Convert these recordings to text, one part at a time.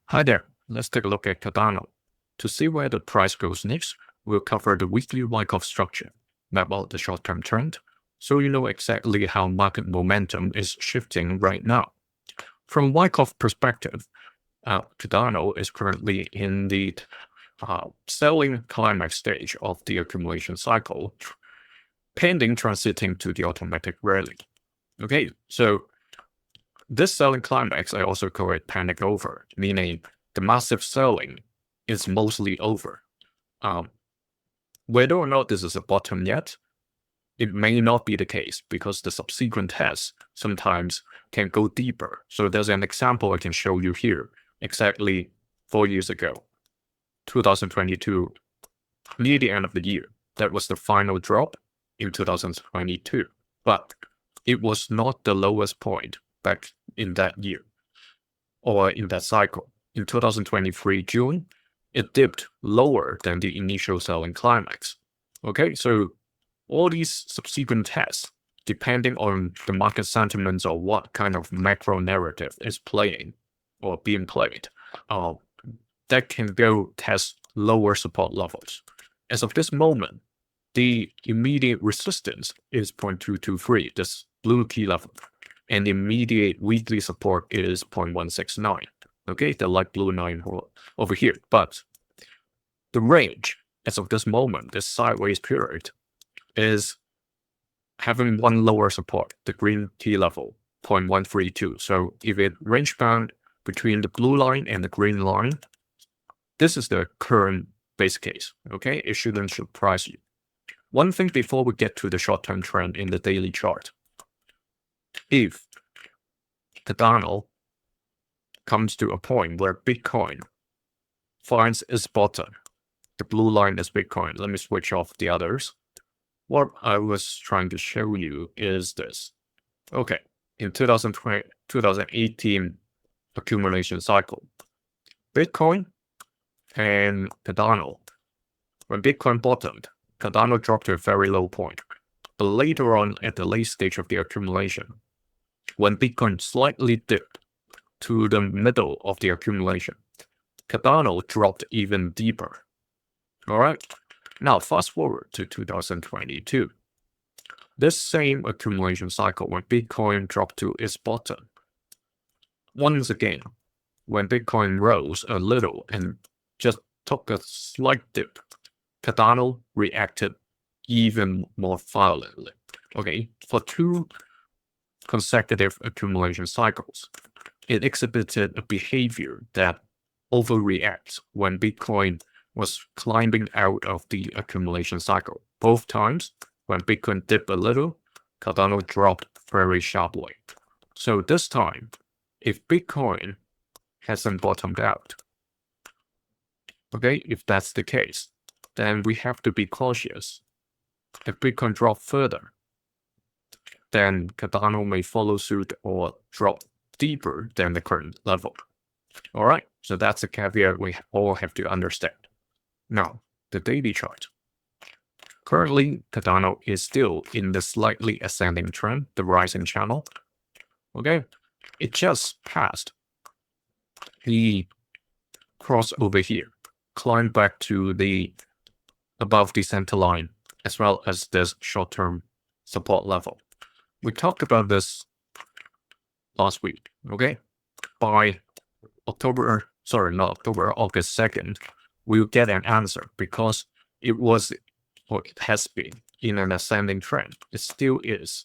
Hi there, let's take a look at Cardano. To see where the price goes next, we'll cover the weekly Wyckoff structure, map out the short-term trend, so you know exactly how market momentum is shifting right now. From Wyckoff perspective, Cardano is currently in the selling climax stage of the accumulation cycle, pending transiting to the automatic rally. Okay, so this selling climax, I also call it panic over, meaning the massive selling is mostly over. Whether or not this is a bottom yet, it may not be the case because the subsequent tests sometimes can go deeper. So there's an example I can show you here. Exactly 4 years ago, 2022, near the end of the year, that was the final drop in 2022. But it was not the lowest point back in that year or in that cycle. In 2023 June, it dipped lower than the initial selling climax. Okay, so all these subsequent tests, depending on the market sentiments or what kind of macro narrative is playing or being played, that can go test lower support levels. As of this moment, the immediate resistance is 0.223, this blue key level, and the immediate weekly support is 0.169. Okay, the light blue line over here. But the range, as of this moment, this sideways period, is having one lower support, the green key level, 0.132. So if it range bound between the blue line and the green line, this is the current base case. Okay, it shouldn't surprise you. One thing before we get to the short-term trend in the daily chart. If Cardano comes to a point where Bitcoin finds its bottom, the blue line is Bitcoin. Let me switch off the others. What I was trying to show you is this. Okay, in 2018 accumulation cycle, Bitcoin and Cardano, when Bitcoin bottomed, Cardano dropped to a very low point. But later on, at the late stage of the accumulation, when Bitcoin slightly dipped to the middle of the accumulation, Cardano dropped even deeper. All right. Now, fast forward to 2022. This same accumulation cycle, when Bitcoin dropped to its bottom, once again, when Bitcoin rose a little and just took a slight dip, Cardano reacted even more violently. Okay, for 2 consecutive accumulation cycles, it exhibited a behavior that overreacts when Bitcoin was climbing out of the accumulation cycle. Both times, when Bitcoin dipped a little, Cardano dropped very sharply. So this time, if Bitcoin hasn't bottomed out, okay, if that's the case, then we have to be cautious. If Bitcoin drops further, then Cardano may follow suit or drop deeper than the current level. All right, so that's a caveat we all have to understand. Now, the daily chart. Currently, Cardano is still in the slightly ascending trend, the rising channel. Okay, it just passed the crossover here, climbed back to the above the center line, as well as this short-term support level. We talked about this last week, okay? By August 2nd, we'll get an answer because it was, or it has been, in an ascending trend. It still is.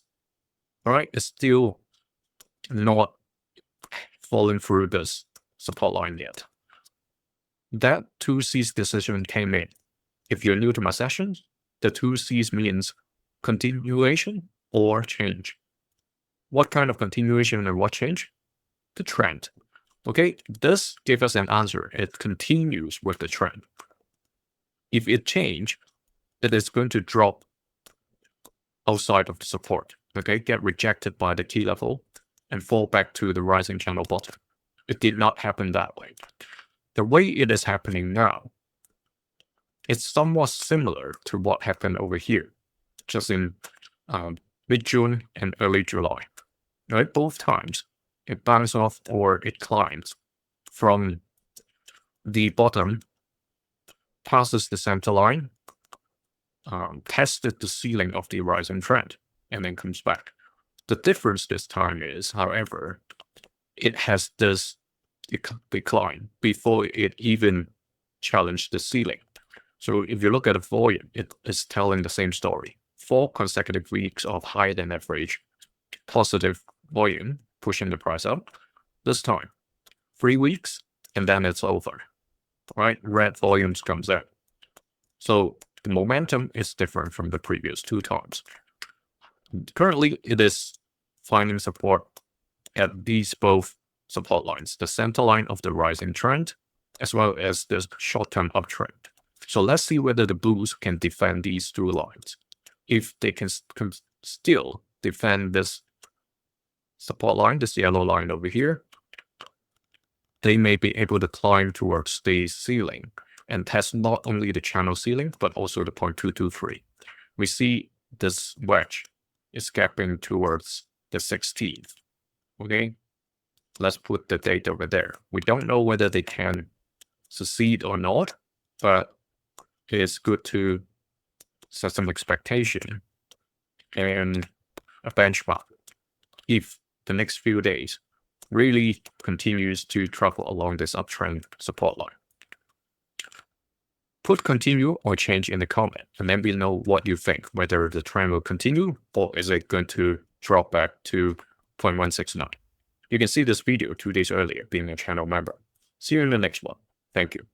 All right, it's still not falling through this support line yet. That 2C's decision came in. If you're new to my sessions, the 2C's means continuation or change. What kind of continuation and what change? The trend. Okay, this gave us an answer. It continues with the trend. If it changes, it is going to drop outside of the support. Okay, get rejected by the key level and fall back to the rising channel bottom. It did not happen that way. The way it is happening now, it's somewhat similar to what happened over here, just in mid-June and early July. Right, both times it bounces off or it climbs from the bottom passes the center line, tested the ceiling of the rising trend, and then comes back. The difference this time is, however, it has this decline before it even challenged the ceiling. So if you look at the volume, it is telling the same story. 4 consecutive weeks of higher than average positive volume pushing the price up. This time, 3 weeks, and then it's over. Right? Red volumes comes in. So the momentum is different from the previous 2 times. Currently, it is finding support at these both support lines, the center line of the rising trend, as well as the short-term uptrend. So let's see whether the bulls can defend these 2 lines. If they can still defend this support line, this yellow line over here, they may be able to climb towards the ceiling and test not only the channel ceiling, but also the 0.223. We see this wedge is gapping towards the 16th. Okay, let's put the date over there. We don't know whether they can succeed or not, but it's good to set some expectation and a benchmark if the next few days really continues to travel along this uptrend support line. Put continue or change in the comment, and let me know what you think, whether the trend will continue or is it going to drop back to 0.169. You can see this video 2 days earlier being a channel member. See you in the next one. Thank you.